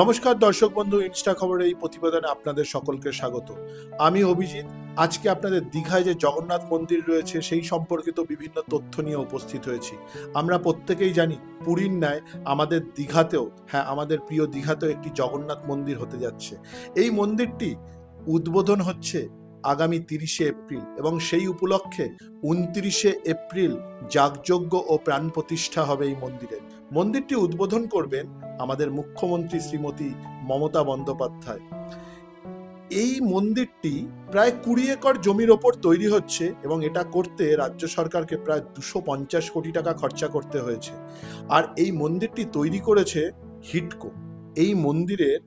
নমস্কার দর্শক বন্ধু, ইনস্টা খবরের এই প্রতিবেদনে আপনাদের সকলকে স্বাগত। আমি অভিজিৎ। আজকে আপনাদের দীঘায় যে জগন্নাথ মন্দির রয়েছে সেই সম্পর্কিত বিভিন্ন তথ্য নিয়ে উপস্থিত হয়েছি। আমরা প্রত্যেকেই জানি পুরীর ন্যায় আমাদের দীঘাতেও, আমাদের প্রিয় দীঘাতেও একটি জগন্নাথ মন্দির হতে যাচ্ছে। এই মন্দিরটি উদ্বোধন হচ্ছে আগামী 30শে এপ্রিল এবং সেই উপলক্ষে 29শে এপ্রিল যাগযজ্ঞ ও প্রাণ প্রতিষ্ঠা হবে এই মন্দিরের। মন্দিরটি উদ্বোধন করবেন আমাদের মুখ্যমন্ত্রী শ্রীমতী মমতা বন্দ্যোপাধ্যায়। এই মন্দিরটি প্রায় 20 একর জমির ওপর তৈরি হচ্ছে এবং এটা করতে রাজ্য সরকারকে প্রায় 250 কোটি টাকা খরচা করতে হয়েছে। আর এই মন্দিরটি তৈরি করেছে হিডকো। এই মন্দিরের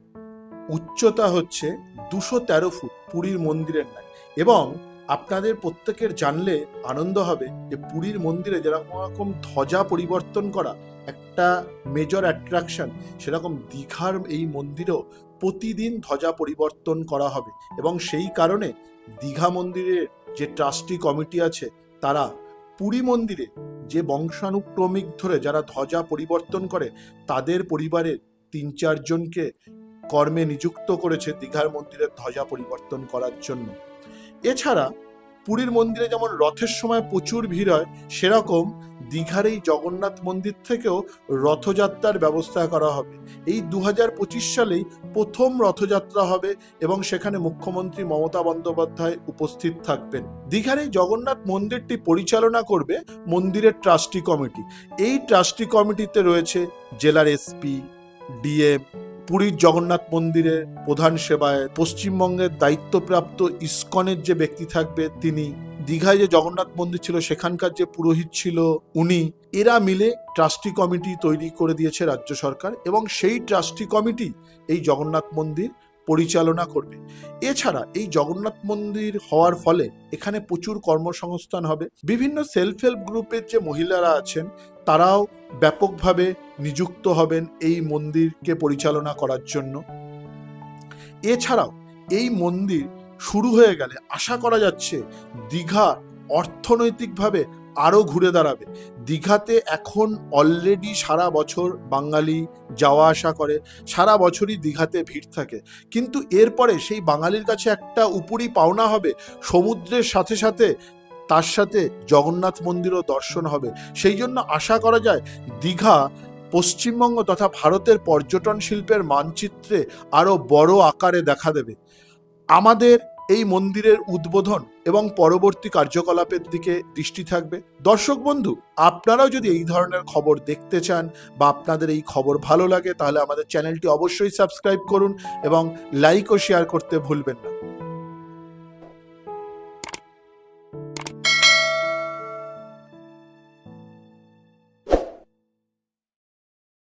উচ্চতা হচ্ছে 213 ফুট, পুরীর মন্দিরের নয়। এবং আপনাদের প্রত্যেকের জানলে আনন্দ হবে যে পুরীর মন্দিরে যেরকম ধ্বজা পরিবর্তন করা একটা মেজর অ্যাট্রাকশন, সেরকম দীঘার এই মন্দিরেও প্রতিদিন ধ্বজা পরিবর্তন করা হবে। এবং সেই কারণে দীঘা মন্দিরের যে ট্রাস্টি কমিটি আছে তারা পুরী মন্দিরে যে বংশানুক্রমিক ধরে যারা ধ্বজা পরিবর্তন করে তাদের পরিবারের 3-4 জনকে কর্মে নিযুক্ত করেছে দীঘার মন্দিরের ধ্বজা পরিবর্তন করার জন্য। এছাড়া পুরীর মন্দিরে যেমন রথের সময় প্রচুর ভিড় হয়, সেরকম দীঘার এই জগন্নাথ মন্দির থেকেও রথযাত্রার ব্যবস্থা করা হবে। এই 2025 সালেই প্রথম রথযাত্রা হবে এবং সেখানে মুখ্যমন্ত্রী মমতা বন্দ্যোপাধ্যায় উপস্থিত থাকবেন। দীঘার এই জগন্নাথ মন্দিরটি পরিচালনা করবে মন্দিরের ট্রাস্টি কমিটি। এই ট্রাস্টি কমিটিতে রয়েছে জেলার এসপি, ডিএম, পুরীর জগন্নাথ মন্দিরের প্রধান সেবায়ত, পশ্চিমবঙ্গের দায়িত্বপ্রাপ্ত ইসকনের যে ব্যক্তি থাকবে তিনি, দীঘায় যে জগন্নাথ মন্দির ছিল সেখানকার যে পুরোহিত ছিল উনি, এরা মিলে ট্রাস্টি কমিটি তৈরি করে দিয়েছে রাজ্য সরকার এবং সেই ট্রাস্টি কমিটি এই জগন্নাথ মন্দির পরিচালনা করবে। এছাড়া এই জগন্নাথ মন্দির হওয়ার ফলে এখানে প্রচুর কর্মসংস্থান হবে। বিভিন্ন সেলফ হেল্প গ্রুপের যে মহিলারা আছেন তারাও ব্যাপকভাবে নিযুক্ত হবেন এই মন্দিরকে পরিচালনা করার জন্য। এছাড়াও এই মন্দির শুরু হয়ে গেলে আশা করা যাচ্ছে দীঘা অর্থনৈতিকভাবে আরো ঘুরে দাঁড়াবে। দীঘাতে এখন অলরেডি সারা বছর বাঙালি যাওয়া আসা করে, সারা বছরই দীঘাতে ভিড় থাকে, কিন্তু এরপরে সেই বাঙালির কাছে একটা উপরি পাওনা হবে, সমুদ্রের সাথে সাথে তার সাথে জগন্নাথ মন্দিরও দর্শন হবে। সেই জন্য আশা করা যায় দীঘা পশ্চিমবঙ্গ তথা ভারতের পর্যটন শিল্পের মানচিত্রে আরো বড় আকারে দেখা দেবে। আমাদের এই মন্দিরের উদ্বোধন এবং পরবর্তী কার্যকলাপের দিকে দৃষ্টি থাকবে। দর্শক বন্ধু, আপনারাও যদি এই ধরনের খবর দেখতে চান বা আপনাদের এই খবর ভালো লাগে তাহলে আমাদের চ্যানেলটি অবশ্যই সাবস্ক্রাইব করুন এবং লাইক ও শেয়ার করতে ভুলবেন না।